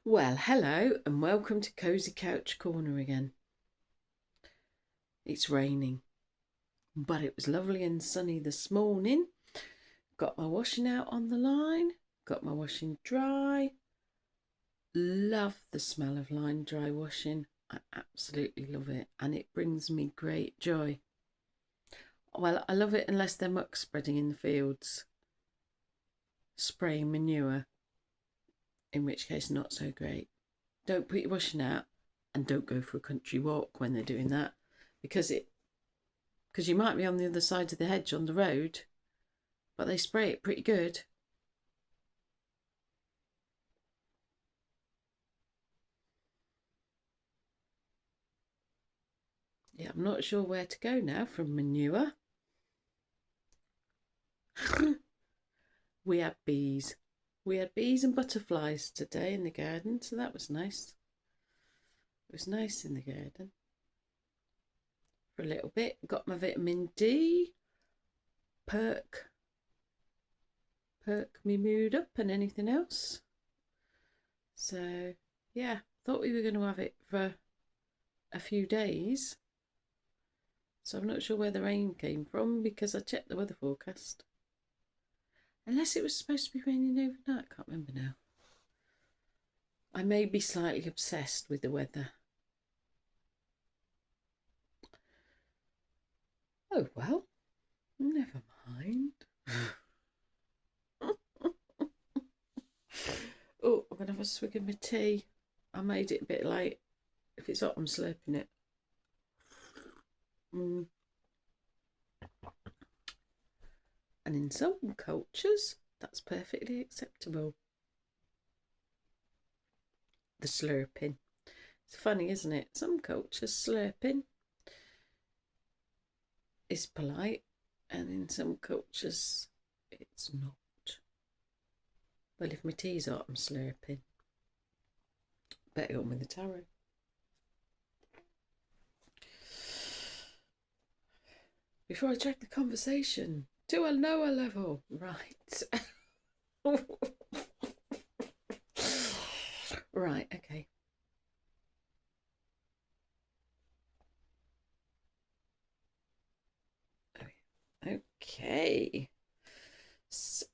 Well, hello and welcome to Cozy Couch Corner again. It's raining, but it was lovely and sunny this morning. Got my washing out on the line, got my washing dry. Love the smell of line dry washing. I absolutely love it and it brings me great joy. Well, I love it unless they're muck spreading in the fields, spraying manure, in which case not so great. Don't put your washing out and don't go for a country walk when they're doing that because you might be on the other side of the hedge on the road, but they spray it pretty good. Yeah, I'm not sure where to go now from manure. We had bees. We had bees and butterflies today in the garden, so that was nice. It was nice in the garden for a little bit. Got my vitamin D, perk me mood up and anything else. So yeah, thought we were going to have it for a few days. So I'm not sure where the rain came from because I checked the weather forecast. Unless it was supposed to be raining overnight, I can't remember now. I may be slightly obsessed with the weather. Oh well, never mind. Oh, I'm going to have a swig of my tea. I made it a bit late. If it's hot, I'm slurping it. And in some cultures, that's perfectly acceptable. The slurping. It's funny, isn't it? Some cultures, slurping is polite, and in some cultures, it's not. Well, if my tea's hot, I'm slurping. Better go on with the taro. Before I drag the conversation to a lower level. Right. Right, okay. Okay. So,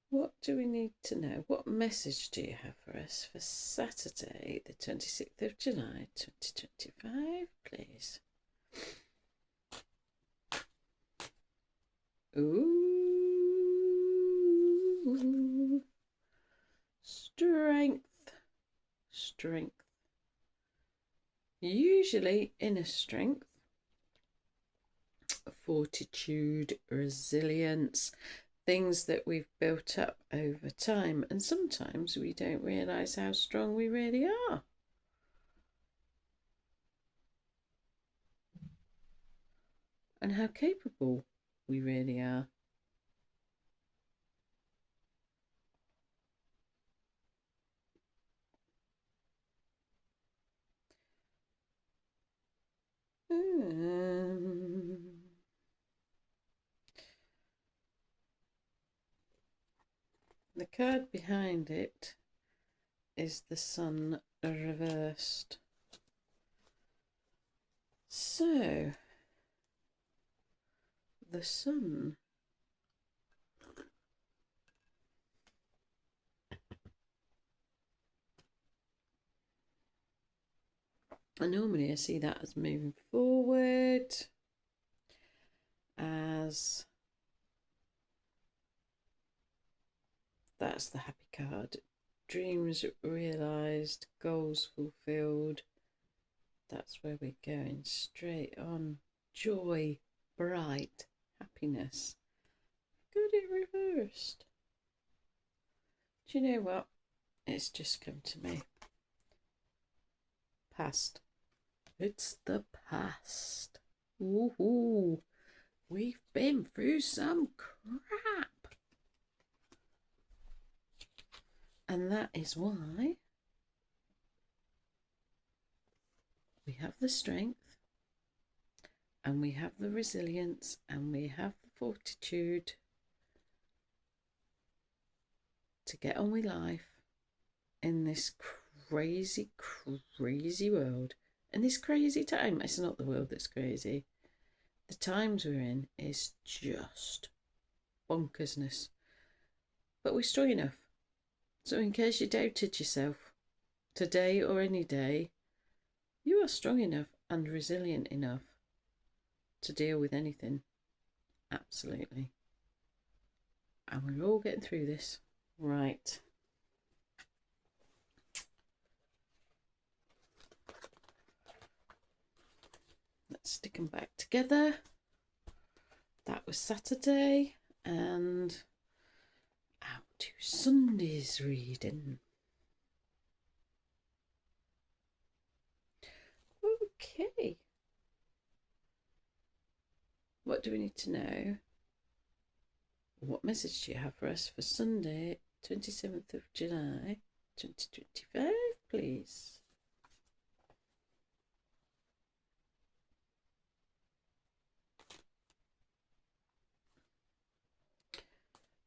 what do we need to know? What message do you have for us for Saturday, the 26th of July, 2025, please? Ooh. Strength. Strength. Usually inner strength, fortitude, resilience, things that we've built up over time. And sometimes we don't realise how strong we really are. And how capable we really are. The card behind it is the sun reversed. So, the sun and normally I see that as moving forward, as that's the happy card. Dreams realised, goals fulfilled. That's where we're going, straight on. Joy, bright, happiness. Got it reversed. Do you know what? It's just come to me. Past. It's the past. Woohoo! We've been through some crap. And that is why we have the strength and we have the resilience and we have the fortitude to get on with life in this crazy, crazy world. In this crazy time. It's not the world that's crazy. The times we're in is just bonkersness. But we're strong enough. So in case you doubted yourself, today or any day, you are strong enough and resilient enough to deal with anything. Absolutely. And we're all getting through this. Right. Let's stick them back together. That was Saturday, and out to Sunday's reading. Okay. What do we need to know? What message do you have for us for Sunday, 27th of July, 2025, please?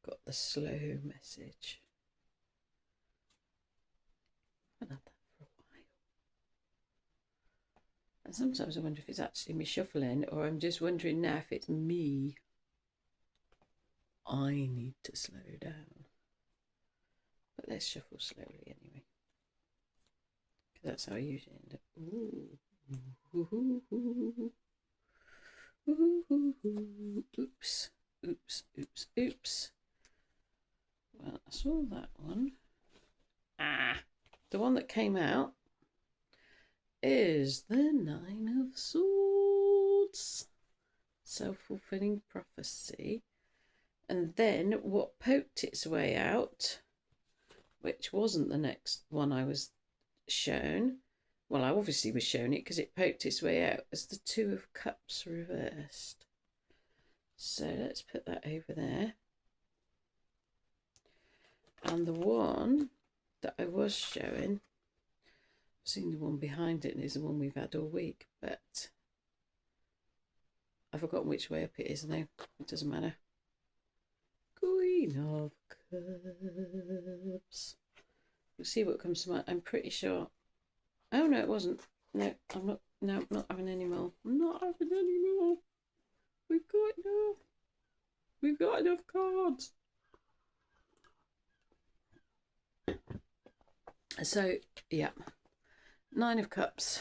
Got the slow message. I've had that for a while. And sometimes I wonder if it's actually me shuffling, or I'm just wondering now if it's me. I need to slow down. But let's shuffle slowly anyway. Because that's how I usually end up. Ooh. Ooh. Ooh. Ooh. Oops. Oops. Oops. Oops. Well, I saw that one. The one that came out is the 9 of Swords. Self-fulfilling prophecy. And then what poked its way out, which wasn't the next one I was shown. Well, I obviously was shown it because it poked its way out as the 2 of Cups reversed. So let's put that over there. And the one that I was showing, I've seen the one behind it, and is the one we've had all week, but I've forgotten which way up it is now. It doesn't matter. Queen of Cups. We'll see what comes to mind. I'm pretty sure. Oh no, it wasn't. No, I'm not. No, I'm not having any more. I'm not having any more. We've got enough. We've got enough cards. So yeah, 9 of Cups.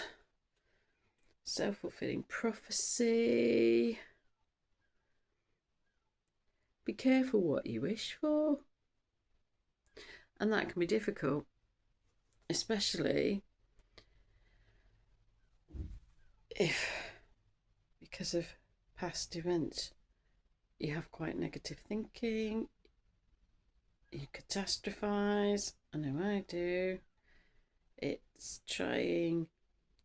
Self-fulfilling prophecy. Be careful what you wish for. And that can be difficult, especially if, because of past events, you have quite negative thinking, you catastrophize. I know I do. It's trying.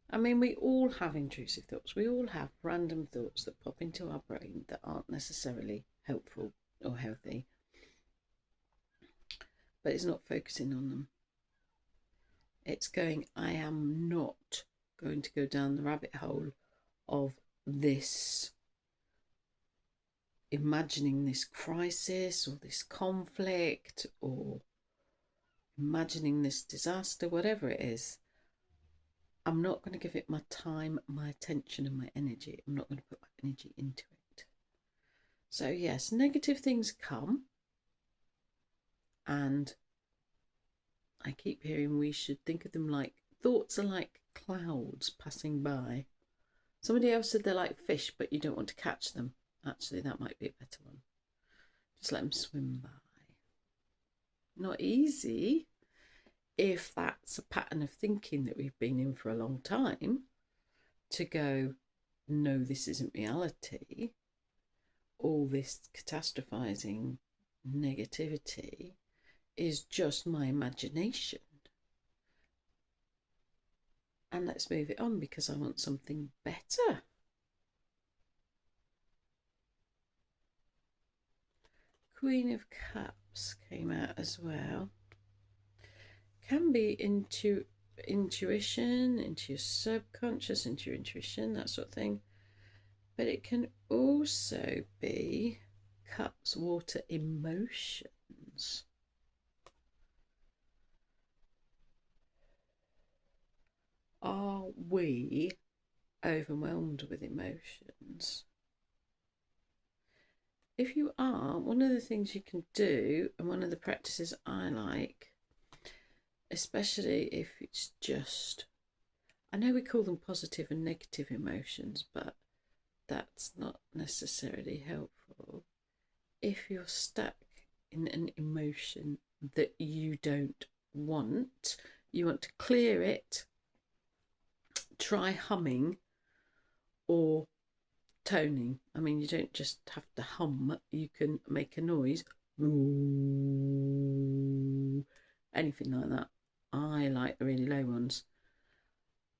I mean, we all have intrusive thoughts. We all have random thoughts that pop into our brain that aren't necessarily helpful or healthy. But it's not focusing on them. It's going, I am not going to go down the rabbit hole of this, imagining this crisis or this conflict or imagining this disaster, whatever it is. I'm not going to give it my time, my attention and my energy. I'm not going to put my energy into it. So yes, negative things come, and I keep hearing we should think of them like, thoughts are like clouds passing by. Somebody else said they're like fish, but you don't want to catch them. Actually, that might be a better one. Just let them swim by. Not easy if that's a pattern of thinking that we've been in for a long time, to go, no, this isn't reality. All this catastrophizing negativity is just my imagination. And let's move it on because I want something better. Queen of Cups came out as well. Can be into intuition, into your subconscious, into your intuition, that sort of thing. But it can also be Cups, water, emotions. Are we overwhelmed with emotions? If you are, one of the things you can do, and one of the practices I like, especially if it's just, I know we call them positive and negative emotions, but that's not necessarily helpful. If you're stuck in an emotion that you don't want, you want to clear it, try humming or toning. I mean, you don't just have to hum, you can make a noise. Ooh, anything like that. I like the really low ones.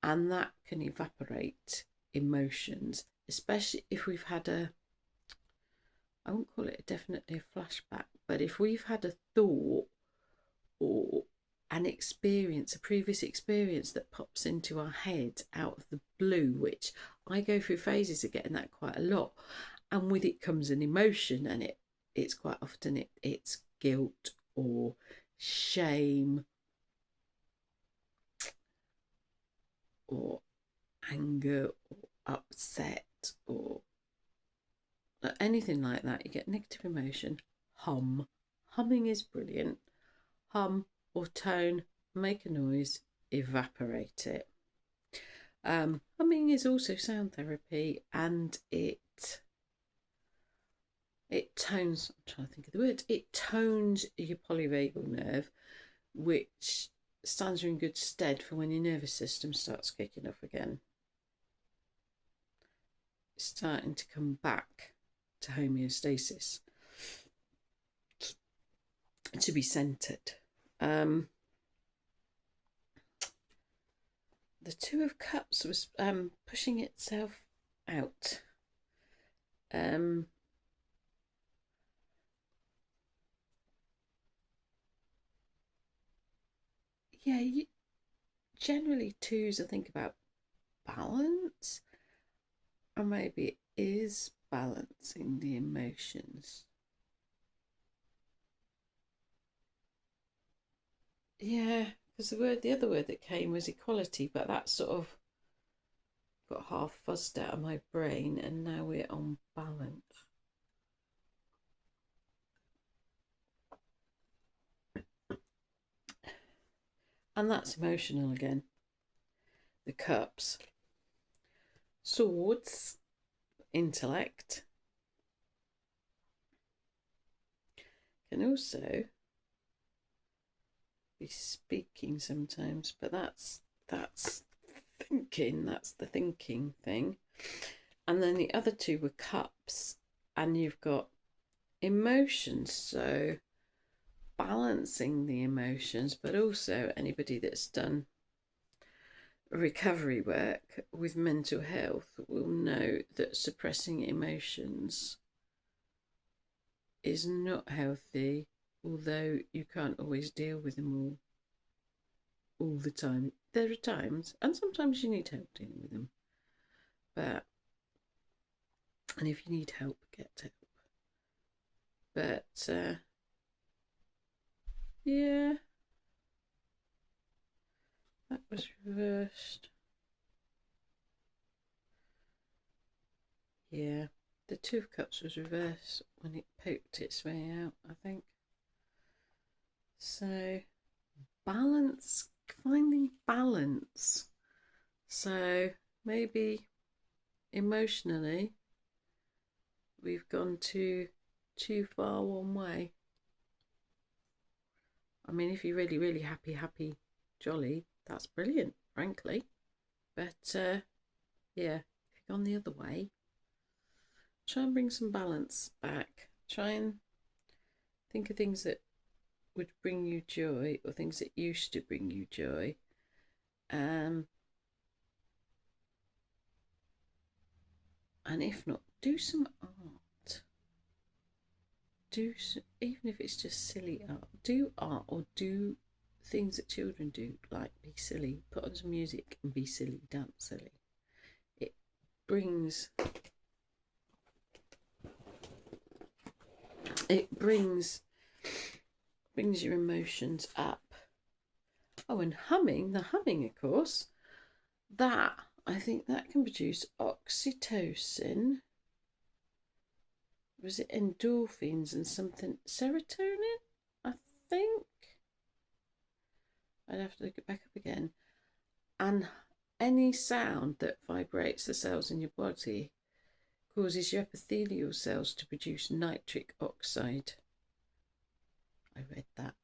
And that can evaporate emotions, especially if we've had I won't call it definitely a flashback, but if we've had a thought or an experience, a previous experience that pops into our head out of the blue, which I go through phases of getting that quite a lot. And with it comes an emotion, and it's quite often it's guilt or shame or anger or upset or anything like that. You get negative emotion, hum. Humming is brilliant. Hum or tone, make a noise, evaporate it. Humming is also sound therapy, and it tones, I'm trying to think of the word, it tones your polyvagal nerve, which stands you in good stead for when your nervous system starts kicking off again. It's starting to come back to homeostasis, to be centered. The Two of Cups was pushing itself out. Yeah, generally twos, I think about balance, or maybe it is balancing the emotions. Yeah, because the other word that came was equality, but that sort of got half fuzzed out of my brain, and now we're on balance. And that's emotional again. The cups. Swords, intellect. Can also be speaking sometimes, but that's thinking. That's the thinking thing. And then the other two were cups, and you've got emotions. So balancing the emotions, but also anybody that's done recovery work with mental health will know that suppressing emotions is not healthy, although you can't always deal with them all the time. There are times, and sometimes you need help dealing with them. And if you need help, get help. But yeah, that was reversed. Yeah, the Two of Cups was reversed when it poked its way out, I think. So, balance, finding balance. So, maybe emotionally, we've gone too far one way. I mean, if you're really, really happy, jolly, that's brilliant, frankly. But yeah, if you've gone the other way, try and bring some balance back. Try and think of things that would bring you joy, or things that used to bring you joy. And if not, do some art. Even if it's just silly art. Do art, or do things that children do, like be silly. Put on some music and be silly, dance silly. It brings your emotions up. Oh, and humming, of course, that, I think that can produce oxytocin. Was it endorphins and something? Serotonin, I think. I'd have to look it back up again. And any sound that vibrates the cells in your body causes your epithelial cells to produce nitric oxide. I read that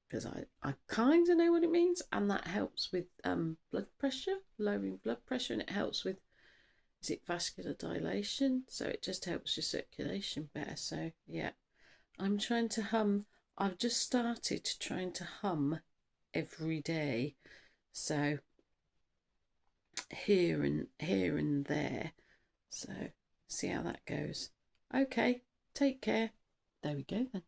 because I kind of know what it means, and that helps with blood pressure, lowering blood pressure, and it helps with, is it vascular dilation? So it just helps your circulation better. So yeah, I'm trying to hum. I've just started trying to hum every day. So here and there. So see how that goes. Okay, take care. There we go then.